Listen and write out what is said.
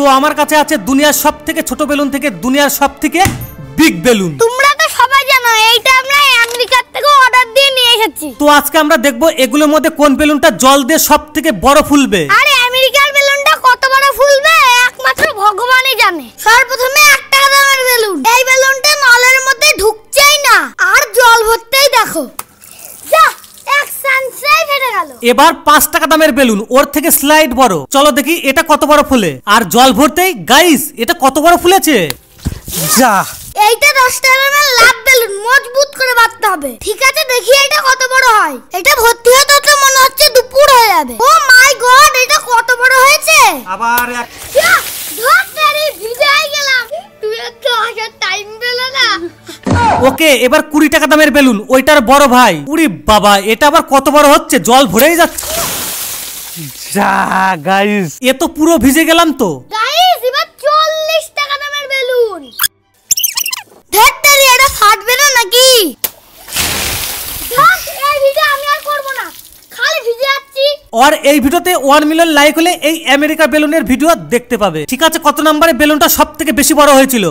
তো আমার কাছে আছে দুনিয়ার সবথেকে ছোট বেলুন থেকে দুনিয়ার সবথেকে বিগ বেলুন। তোমরা তো সবাই জানো এইটা আমরা আমেরিকা থেকে অর্ডার দিয়ে নিয়ে এসেছি। তো আজকে আমরা দেখব এগুলোর মধ্যে কোন বেলুনটা জল দিয়ে সবথেকে বড় ফুলবে। আরে আমেরিকার বেলুনটা কত বড় ফুলবে একমাত্র ভগবানই জানে। সর্বপ্রথমে 1 টাকা দামের বেলুন, এই বেলুনটা নলের মধ্যে ঢুকছেই না আর জল ভরতেই দেখো যা এক সানসেট ফেটে গেল। এবার 5 টাকা দামের বেলুন, ওর থেকে স্লাইড বড়, চলো দেখি এটা কত বড় ফুলে। আর জল ভরতেই গাইস এটা কত বড় ফুলেছে। যা এইটা 10 টাকা দামের লাভ বেলুন, মজবুত করে বাঁধতে হবে। ঠিক আছে দেখি এটা কত বড় হয়। এটা ভর্তি হতে তো মনে হচ্ছে দুপুর হয়ে যাবে। ও মাই গড এটা কত বড় হয়েছে। আবার এক ধরতারি ভিজাই গেলাম। তুই তো আসার টাইম পেল না। ওকে এবার 20 টাকা দামের বেলুন, ওইটার বড় ভাই। উরি বাবা এটা আবার কত বড় হচ্ছে, জল ভরেই যাচ্ছে। যা গাইস এ তো পুরো ভিজে গেলাম তো। গাইস এবার 40 টাকা দামের বেলুন। ধরতারি এটা ফাটবে না নাকি? ধর এই ভিডিও আমি আর করব না, খালি ভিজে যাচ্ছি। আর এই ভিডিওতে 1 মিলিয়ন লাইক হলে এই আমেরিকা বেলুনের ভিডিও দেখতে পাবে। ঠিক আছে কত নম্বরে বেলুনটা সবথেকে বেশি বড় হয়েছিল?